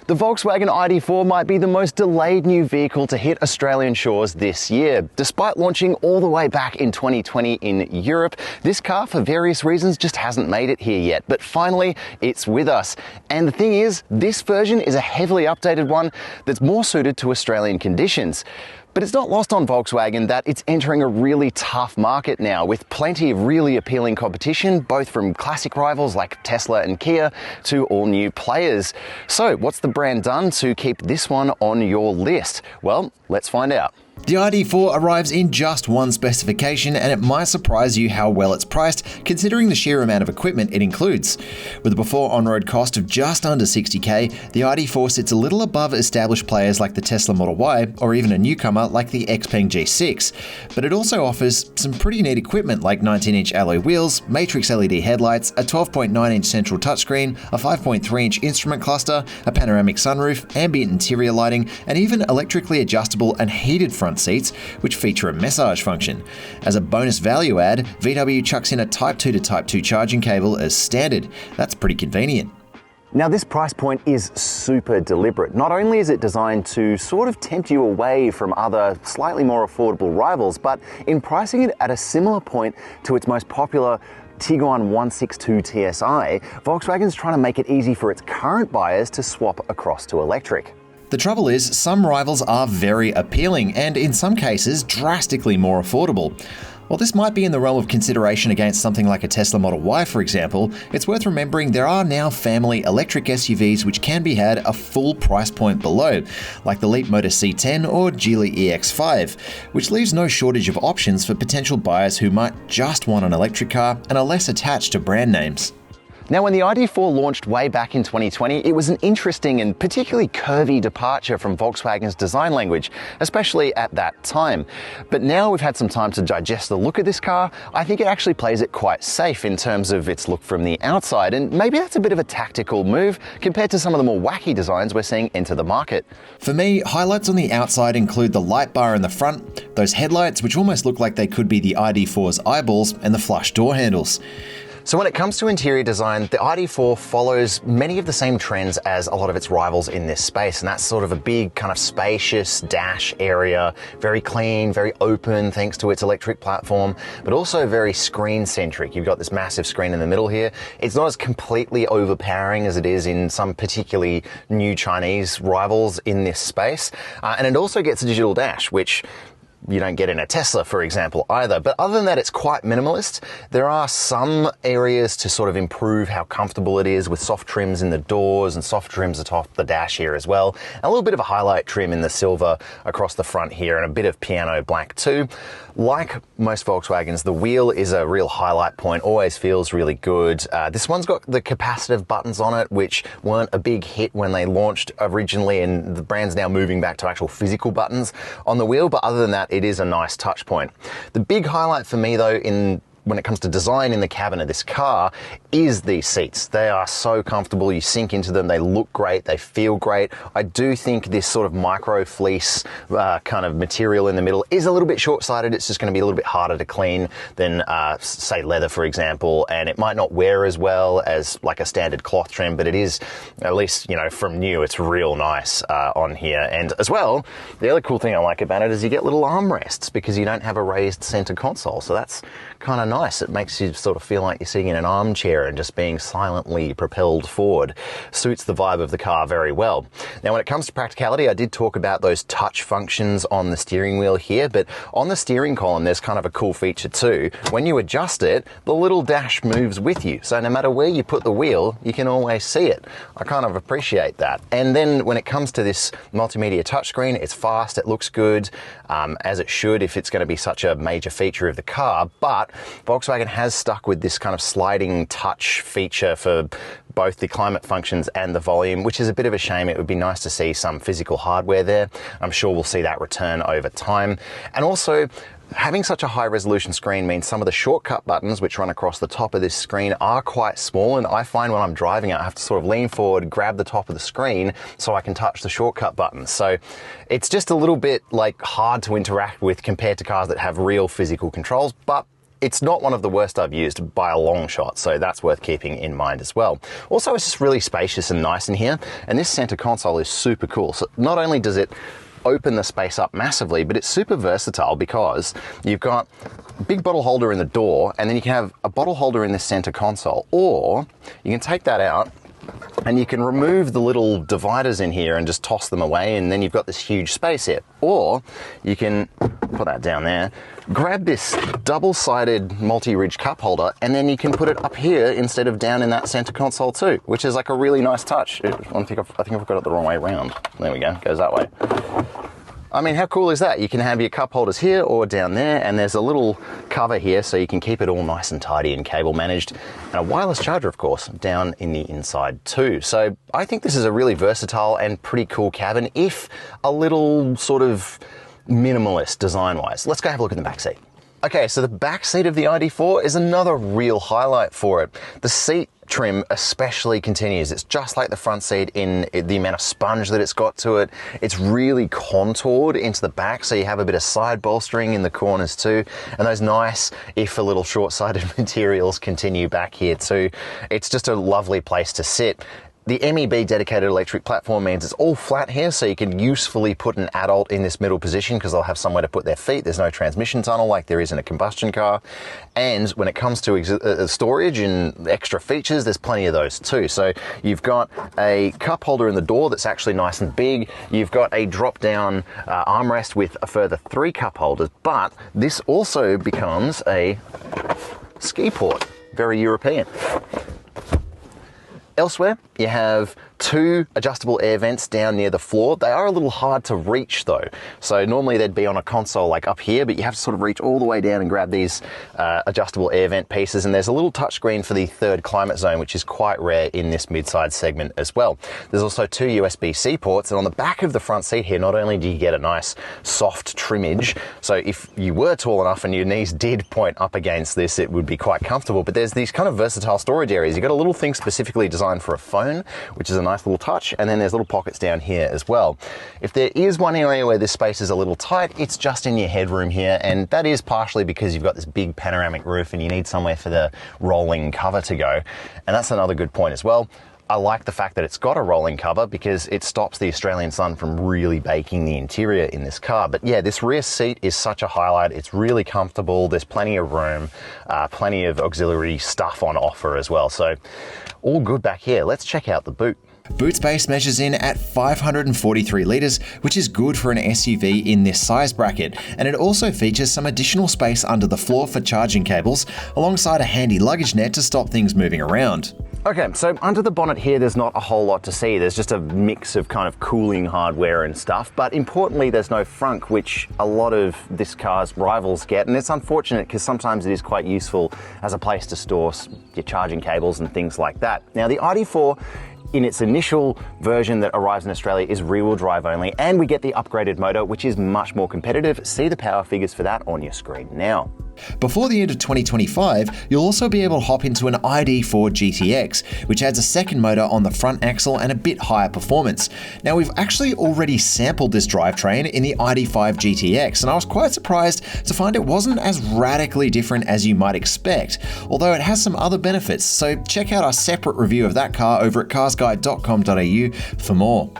The Volkswagen ID.4 might be the most delayed new vehicle to hit Australian shores this year. Despite launching all the way back in 2020 in Europe, this car, for various reasons, just hasn't made it here yet. But finally, it's with us. And the thing is, this version is a heavily updated one that's more suited to Australian conditions. But it's not lost on Volkswagen that it's entering a really tough market now, with plenty of really appealing competition, both from classic rivals like Tesla and Kia to all new players. So what's the brand done to keep this one on your list? Well, let's find out. The ID.4 arrives in just one specification, and it might surprise you how well it's priced considering the sheer amount of equipment it includes. With a before on-road cost of just under $60,000, the ID.4 sits a little above established players like the Tesla Model Y or even a newcomer like the Xpeng G6. But it also offers some pretty neat equipment like 19-inch alloy wheels, matrix LED headlights, a 12.9-inch central touchscreen, a 5.3-inch instrument cluster, a panoramic sunroof, ambient interior lighting, and even electrically adjustable and heated front seats, which feature a massage function. As a bonus value add, VW chucks in a Type 2 to Type 2 charging cable as standard. That's pretty convenient. Now, this price point is super deliberate. Not only is it designed to sort of tempt you away from other slightly more affordable rivals, but in pricing it at a similar point to its most popular Tiguan 162 TSI, Volkswagen's trying to make it easy for its current buyers to swap across to electric. The trouble is, some rivals are very appealing and in some cases drastically more affordable. While this might be in the realm of consideration against something like a Tesla Model Y, for example, it's worth remembering there are now family electric SUVs which can be had a full price point below, like the Leapmotor C10 or Geely EX5, which leaves no shortage of options for potential buyers who might just want an electric car and are less attached to brand names. Now, when the ID.4 launched way back in 2020, it was an interesting and particularly curvy departure from Volkswagen's design language, especially at that time. But now we've had some time to digest the look of this car, I think it actually plays it quite safe in terms of its look from the outside, and maybe that's a bit of a tactical move compared to some of the more wacky designs we're seeing enter the market. For me, highlights on the outside include the light bar in the front, those headlights which almost look like they could be the ID.4's eyeballs, and the flush door handles. So when it comes to interior design, the ID.4 follows many of the same trends as a lot of its rivals in this space, and that's sort of a big kind of spacious dash area, very clean, very open thanks to its electric platform, but also very screen-centric. You've got this massive screen in the middle here. It's not as completely overpowering as it is in some particularly new Chinese rivals in this space, and it also gets a digital dash, which you don't get in a Tesla, for example, either. But other than that, it's quite minimalist. There are some areas to sort of improve how comfortable it is, with soft trims in the doors and soft trims atop the dash here as well. And a little bit of a highlight trim in the silver across the front here, and a bit of piano black too. Like most Volkswagens, the wheel is a real highlight point, always feels really good. This one's got the capacitive buttons on it, which weren't a big hit when they launched originally, and the brand's now moving back to actual physical buttons on the wheel. But other than that, it is a nice touch point. The big highlight for me though when it comes to design in the cabin of this car is these seats. They are so comfortable, you sink into them, they look great, they feel great. I do think this sort of micro fleece kind of material in the middle is a little bit short-sighted. It's just going to be a little bit harder to clean than say leather, for example, and it might not wear as well as like a standard cloth trim, but it is, at least, you know, from new, it's real nice on here. And as well, the other cool thing I like about it is you get little armrests because you don't have a raised center console, so that's kind of nice. It makes you sort of feel like you're sitting in an armchair and just being silently propelled forward. Suits the vibe of the car very well. Now, when it comes to practicality, I did talk about those touch functions on the steering wheel here, but on the steering column, there's kind of a cool feature too. When you adjust it, the little dash moves with you. So no matter where you put the wheel, you can always see it. I kind of appreciate that. And then when it comes to this multimedia touchscreen, it's fast, it looks good, as it should if it's going to be such a major feature of the car, but Volkswagen has stuck with this kind of sliding touch feature for both the climate functions and the volume, which is a bit of a shame. It would be nice to see some physical hardware there. I'm sure we'll see that return over time. And also, having such a high resolution screen means some of the shortcut buttons which run across the top of this screen are quite small, and I find when I'm driving it, I have to sort of lean forward, grab the top of the screen so I can touch the shortcut buttons. So it's just a little bit like hard to interact with compared to cars that have real physical controls, but it's not one of the worst I've used by a long shot, so that's worth keeping in mind as well. Also, it's just really spacious and nice in here, and this center console is super cool. So not only does it open the space up massively, but it's super versatile because you've got a big bottle holder in the door, and then you can have a bottle holder in the center console, or you can take that out and you can remove the little dividers in here and just toss them away, and then you've got this huge space here. Or you can put that down there, grab this double-sided multi-ridge cup holder, and then you can put it up here instead of down in that center console too, which is like a really nice touch. I think I've got it the wrong way around. There we go, goes that way. I mean, how cool is that? You can have your cup holders here or down there, and there's a little cover here so you can keep it all nice and tidy and cable managed, and a wireless charger, of course, down in the inside too. So I think this is a really versatile and pretty cool cabin, if a little sort of minimalist design-wise. Let's go have a look at the back seat. Okay, so the back seat of the ID.4 is another real highlight for it. The seat trim especially continues. It's just like the front seat in the amount of sponge that it's got to it. It's really contoured into the back, so you have a bit of side bolstering in the corners too, and those nice, if a little short-sighted materials continue back here too. It's just a lovely place to sit. The MEB dedicated electric platform means it's all flat here, so you can usefully put an adult in this middle position because they'll have somewhere to put their feet. There's no transmission tunnel like there is in a combustion car. And when it comes to storage and extra features, there's plenty of those too. So you've got a cup holder in the door that's actually nice and big. You've got a drop-down armrest with a further 3 cup holders, but this also becomes a ski port. Very European. Elsewhere, you have 2 adjustable air vents down near the floor. They are a little hard to reach though. So normally they'd be on a console like up here, but you have to sort of reach all the way down and grab these adjustable air vent pieces. And there's a little touchscreen for the 3rd climate zone, which is quite rare in this mid-size segment as well. There's also 2 USB-C ports, and on the back of the front seat here, not only do you get a nice soft trimmage, so if you were tall enough and your knees did point up against this, it would be quite comfortable, but there's these kind of versatile storage areas. You've got a little thing specifically designed for a phone, which is a nice little touch, and then there's little pockets down here as well. If there is one area where this space is a little tight, it's just in your headroom here, and that is partially because you've got this big panoramic roof and you need somewhere for the rolling cover to go, and that's another good point as well. I like the fact that it's got a rolling cover because it stops the Australian sun from really baking the interior in this car. But yeah, this rear seat is such a highlight. It's really comfortable. There's plenty of room, plenty of auxiliary stuff on offer as well. So all good back here. Let's check out the boot. Boot space measures in at 543 litres, which is good for an SUV in this size bracket, and it also features some additional space under the floor for charging cables, alongside a handy luggage net to stop things moving around. Okay, so under the bonnet here, there's not a whole lot to see. There's just a mix of kind of cooling hardware and stuff, but importantly, there's no frunk, which a lot of this car's rivals get, and it's unfortunate because sometimes it is quite useful as a place to store your charging cables and things like that. Now, the ID.4 in its initial version that arrives in Australia is rear-wheel drive only, and we get the upgraded motor, which is much more competitive. See the power figures for that on your screen now. Before the end of 2025, you'll also be able to hop into an ID.4 GTX, which adds a second motor on the front axle and a bit higher performance. Now, we've actually already sampled this drivetrain in the ID.5 GTX, and I was quite surprised to find it wasn't as radically different as you might expect, although it has some other benefits, so check out our separate review of that car over at carsguide.com.au for more.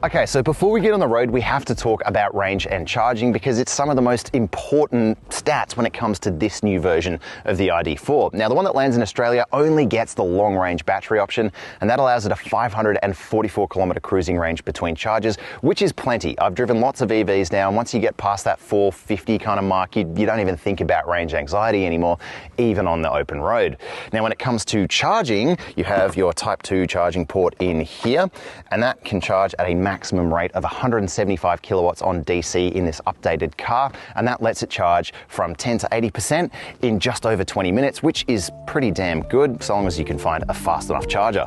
Okay, so before we get on the road, we have to talk about range and charging because it's some of the most important stats when it comes to this new version of the ID.4. Now, the one that lands in Australia only gets the long-range battery option, and that allows it a 544 kilometre cruising range between charges, which is plenty. I've driven lots of EVs now, and once you get past that 450 kind of mark, you don't even think about range anxiety anymore, even on the open road. Now, when it comes to charging, you have your Type 2 charging port in here, and that can charge at a maximum rate of 175 kilowatts on DC in this updated car, and that lets it charge from 10 to 80% in just over 20 minutes, which is pretty damn good, so long as you can find a fast enough charger.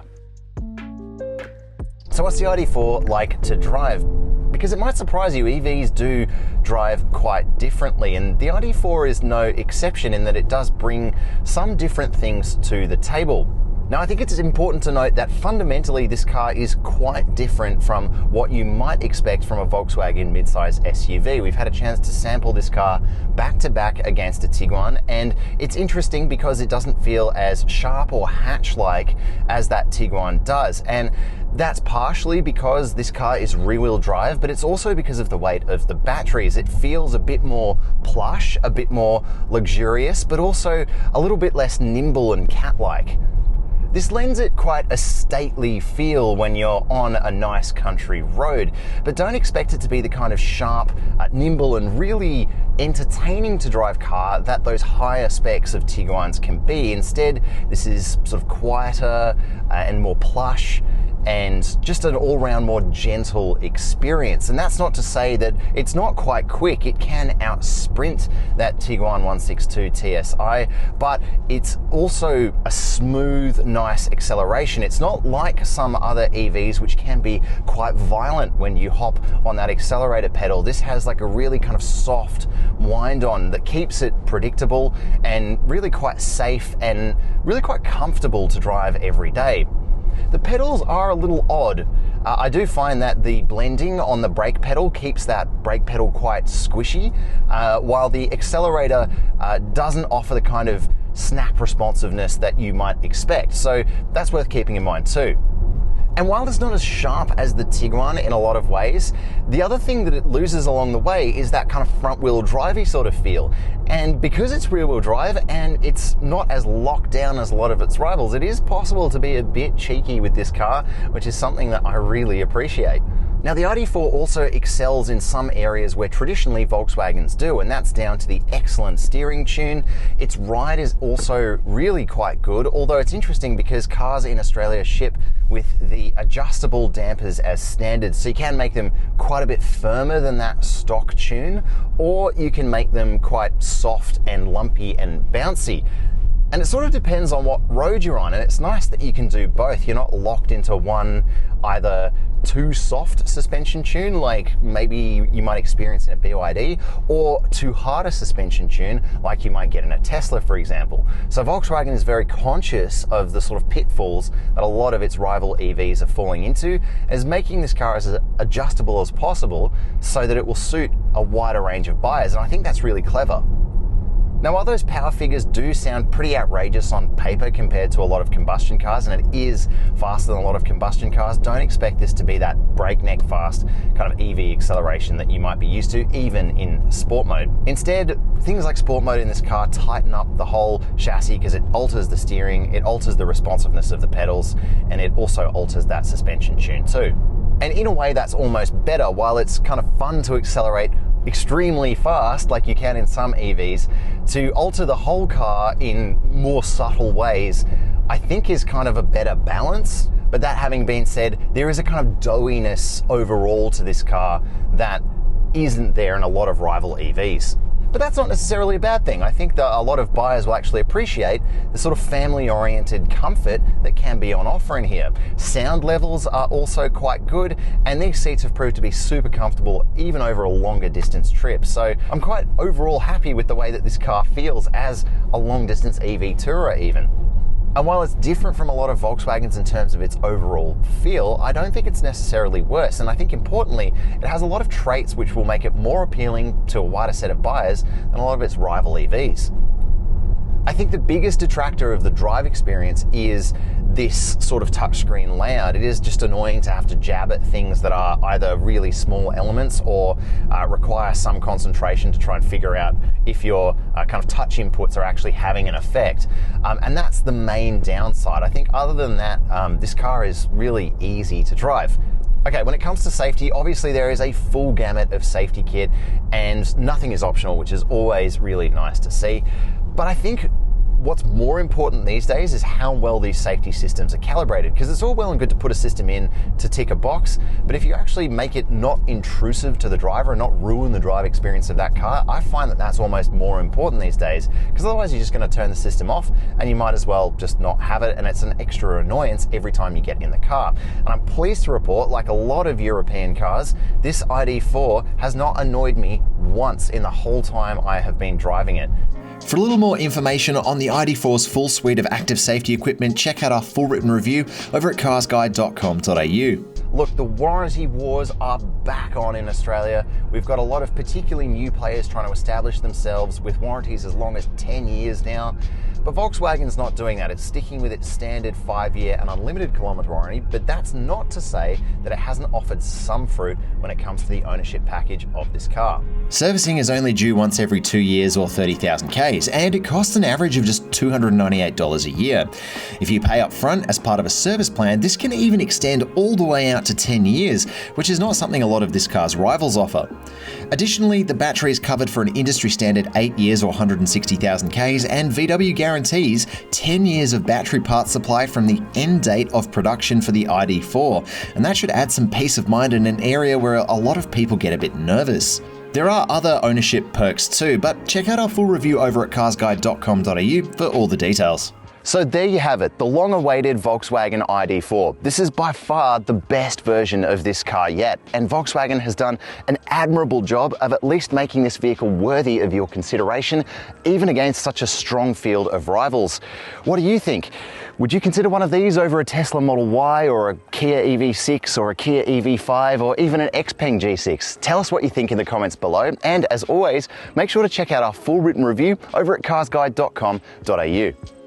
So what's the ID.4 like to drive? Because it might surprise you, EVs do drive quite differently, and the ID.4 is no exception in that it does bring some different things to the table. Now, I think it's important to note that fundamentally this car is quite different from what you might expect from a Volkswagen midsize SUV. We've had a chance to sample this car back to back against a Tiguan, and it's interesting because it doesn't feel as sharp or hatch-like as that Tiguan does. And that's partially because this car is rear-wheel drive, but it's also because of the weight of the batteries. It feels a bit more plush, a bit more luxurious, but also a little bit less nimble and cat-like. This lends it quite a stately feel when you're on a nice country road, but don't expect it to be the kind of sharp, nimble and really entertaining to drive car that those higher specs of Tiguans can be. Instead, this is sort of quieter and more plush, and just an all-round more gentle experience. And that's not to say that it's not quite quick. It can out-sprint that Tiguan 162 TSI, but it's also a smooth, nice acceleration. It's not like some other EVs which can be quite violent when you hop on that accelerator pedal. This has like a really kind of soft wind-on that keeps it predictable and really quite safe and really quite comfortable to drive every day. The pedals are a little odd. I do find that the blending on the brake pedal keeps that brake pedal quite squishy, while the accelerator doesn't offer the kind of snap responsiveness that you might expect. So that's worth keeping in mind too. And while it's not as sharp as the Tiguan in a lot of ways, the other thing that it loses along the way is that kind of front-wheel drivey sort of feel. And because it's rear-wheel drive and it's not as locked down as a lot of its rivals, it is possible to be a bit cheeky with this car, which is something that I really appreciate. Now, the ID.4 also excels in some areas where traditionally Volkswagens do, and that's down to the excellent steering tune. Its ride is also really quite good, although it's interesting because cars in Australia ship with the adjustable dampers as standard, so you can make them quite a bit firmer than that stock tune, or you can make them quite soft and lumpy and bouncy. And it sort of depends on what road you're on, and it's nice that you can do both. You're not locked into one either too soft suspension tune, like maybe you might experience in a BYD, or too hard a suspension tune, like you might get in a Tesla, for example. So Volkswagen is very conscious of the sort of pitfalls that a lot of its rival EVs are falling into, as making this car as adjustable as possible so that it will suit a wider range of buyers, and I think that's really clever. Now, while those power figures do sound pretty outrageous on paper compared to a lot of combustion cars, and it is faster than a lot of combustion cars, don't expect this to be that breakneck fast kind of EV acceleration that you might be used to, even in sport mode. Instead, things like sport mode in this car tighten up the whole chassis because it alters the steering, it alters the responsiveness of the pedals, and it also alters that suspension tune too. And in a way, that's almost better. While it's kind of fun to accelerate extremely fast, like you can in some EVs, to alter the whole car in more subtle ways, I think is kind of a better balance. But that having been said, there is a kind of doughiness overall to this car that isn't there in a lot of rival EVs. But that's not necessarily a bad thing. I think that a lot of buyers will actually appreciate the sort of family-oriented comfort that can be on offer in here. Sound levels are also quite good, and these seats have proved to be super comfortable even over a longer distance trip. So I'm quite overall happy with the way that this car feels as a long-distance EV tourer even. And while it's different from a lot of Volkswagens in terms of its overall feel, I don't think it's necessarily worse. And I think importantly, it has a lot of traits which will make it more appealing to a wider set of buyers than a lot of its rival EVs. I think the biggest detractor of the drive experience is this sort of touchscreen layout. It is just annoying to have to jab at things that are either really small elements or require some concentration to try and figure out if your kind of touch inputs are actually having an effect. And that's the main downside. I think other than that, this car is really easy to drive. Okay, when it comes to safety, obviously there is a full gamut of safety kit and nothing is optional, which is always really nice to see. But I think what's more important these days is how well these safety systems are calibrated, because it's all well and good to put a system in to tick a box, but if you actually make it not intrusive to the driver and not ruin the drive experience of that car, I find that that's almost more important these days, because otherwise you're just going to turn the system off and you might as well just not have it, and it's an extra annoyance every time you get in the car. And I'm pleased to report, like a lot of European cars, this ID.4 has not annoyed me once in the whole time I have been driving it. For a little more information on the ID.4's full suite of active safety equipment, check out our full written review over at CarsGuide.com.au. Look, the warranty wars are back on in Australia. We've got a lot of particularly new players trying to establish themselves with warranties as long as 10 years now. But Volkswagen's not doing that. It's sticking with its standard 5-year and unlimited kilometre warranty, but that's not to say that it hasn't offered some fruit when it comes to the ownership package of this car. Servicing is only due once every 2 years or 30,000 Ks, and it costs an average of just $298 a year. If you pay up front as part of a service plan, this can even extend all the way out to 10 years, which is not something a lot of this car's rivals offer. Additionally, the battery is covered for an industry standard 8 years or 160,000 Ks, and VW guarantees 10 years of battery parts supply from the end date of production for the ID.4, and that should add some peace of mind in an area where a lot of people get a bit nervous. There are other ownership perks too, but check out our full review over at carsguide.com.au for all the details. So there you have it, the long-awaited Volkswagen ID.4. This is by far the best version of this car yet, and Volkswagen has done an admirable job of at least making this vehicle worthy of your consideration, even against such a strong field of rivals. What do you think? Would you consider one of these over a Tesla Model Y or a Kia EV6 or a Kia EV5 or even an Xpeng G6? Tell us what you think in the comments below, and as always, make sure to check out our full written review over at carsguide.com.au.